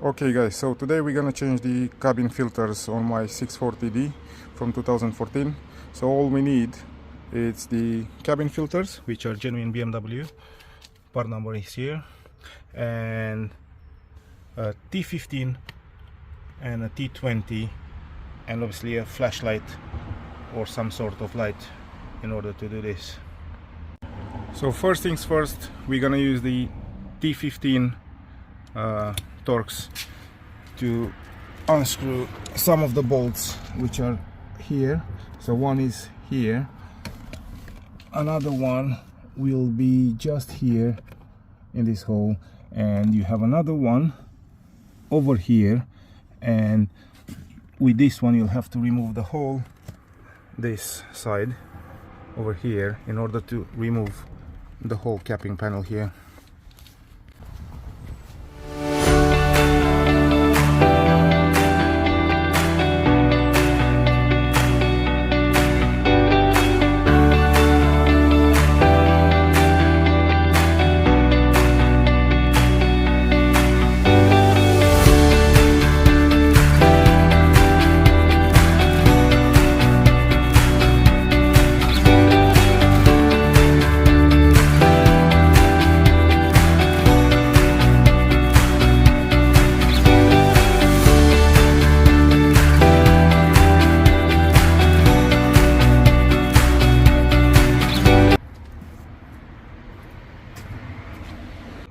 Okay guys, so today we're gonna change the cabin filters on my 640D from 2014. So all we need is the cabin filters, which are genuine BMW, part number is here, and a T15 and a T20, and obviously a flashlight or some sort of light in order to do this. So first things first, we're gonna use the T15 Torx to unscrew some of the bolts which are here. So one is here, another one will be just here in this hole, and you have another one over here, and with this one you'll have to remove the whole this side over here in order to remove the whole capping panel here.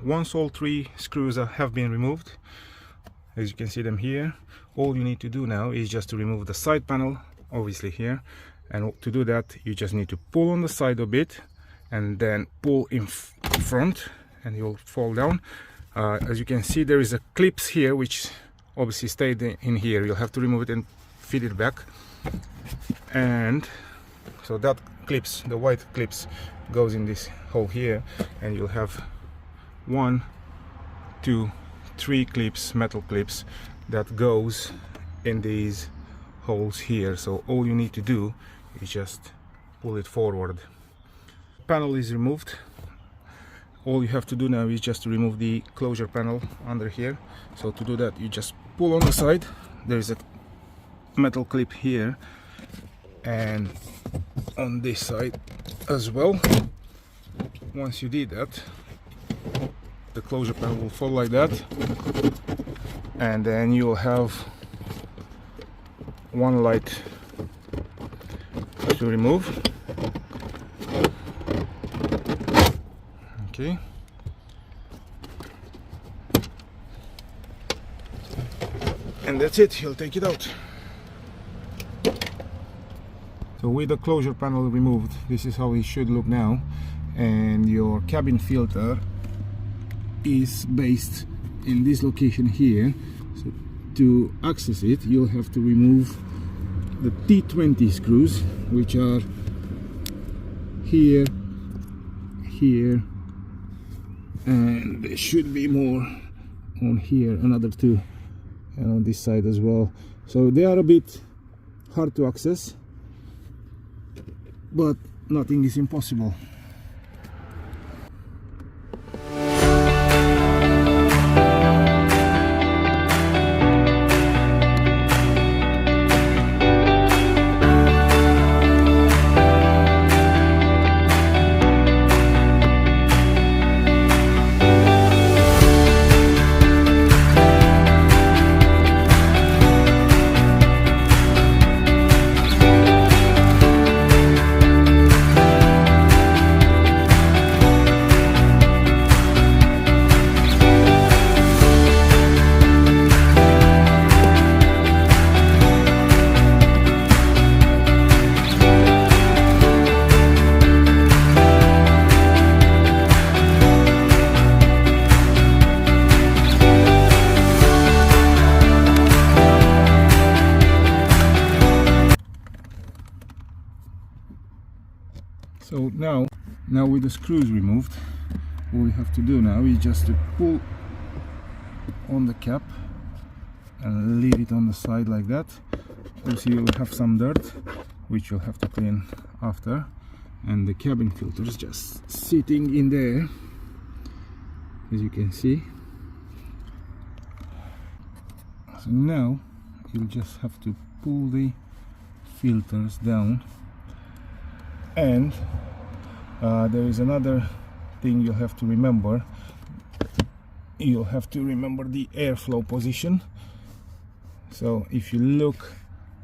Once all three screws have been removed, as you can see them here, all you need to do now is just to remove the side panel, obviously here, and to do that you just need to pull on the side a bit and then pull in front and you'll fall down. As you can see, there is a clips here which obviously stayed in here. You'll have to remove it and fit it back, and so that clips, the white clips, goes in this hole here, and you'll have 1, 2, 3 clips, metal clips, that goes in these holes here. So all you need to do is just pull it forward. Panel is removed. All you have to do now is just to remove the closure panel under here. So to do that you just pull on the side. There is a metal clip here and on this side as well. Once you did that, the closure panel will fall like that, and then you'll have one light to remove. Okay, and that's it. You'll take it out. So with the closure panel removed, this is how it should look now, and your cabin filter is based in this location here. So to access it you'll have to remove the T20 screws, which are here, here, and there should be more on here, another 2, and on this side as well. So they are a bit hard to access, but nothing is impossible. So now with the screws removed, all we have to do now is just to pull on the cap and leave it on the side like that. Also you'll have some dirt which you'll have to clean after, and the cabin filter is just sitting in there, as you can see. So now you'll just have to pull the filters down, and there is another thing you'll have to remember. You'll have to remember the airflow position. So if you look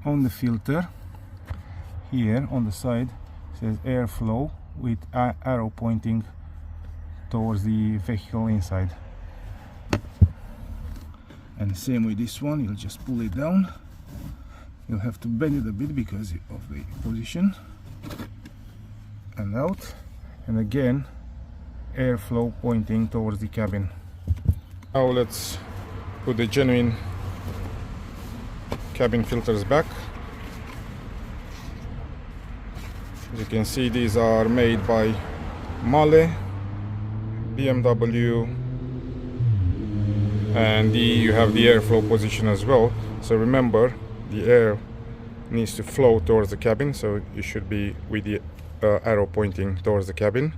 on the filter here on the side, it says airflow with arrow pointing towards the vehicle inside. And same with this one, you'll just pull it down. You'll have to bend it a bit because of the position, and out, and again airflow pointing towards the cabin. Now let's put the genuine cabin filters back. As you can see, these are made by BMW, and you have the airflow position as well. So remember, the air needs to flow towards the cabin, so you should be with the arrow pointing towards the cabin.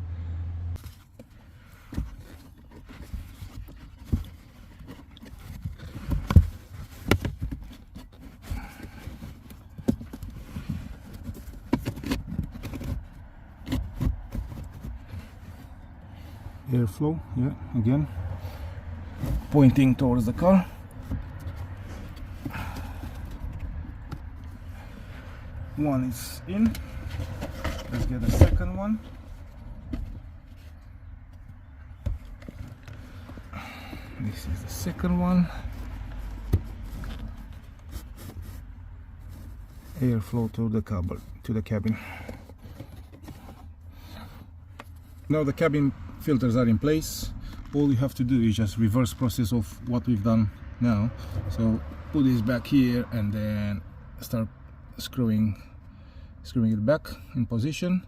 Airflow, yeah, again pointing towards the car. One is in. Let's get the second one. This is the second one. Airflow to the cabin. Now the cabin filters are in place. All you have to do is just reverse process of what we've done now. So put this back here and then start screwing it back in position,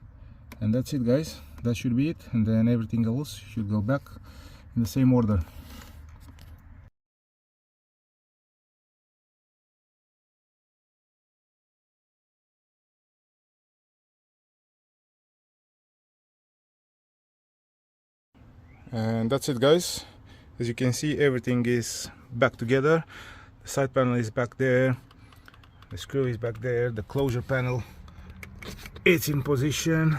and that's it, guys. That should be it, and then everything else should go back in the same order. And that's it, guys. As you can see, everything is back together. The side panel is back there, the screw is back there, the closure panel, it's in position,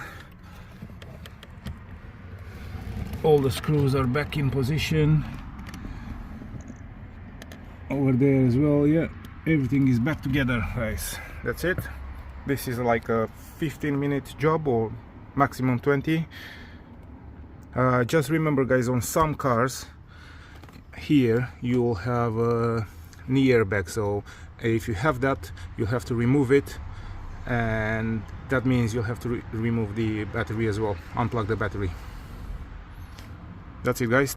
all the screws are back in position, over there as well. Yeah, everything is back together, guys. That's it. This is like a 15-minute job or maximum 20. Just remember, guys, on some cars here you'll have a knee airbag, so if you have that, you'll have to remove it, and that means you'll have to remove the battery as well, unplug the battery. That's it, guys.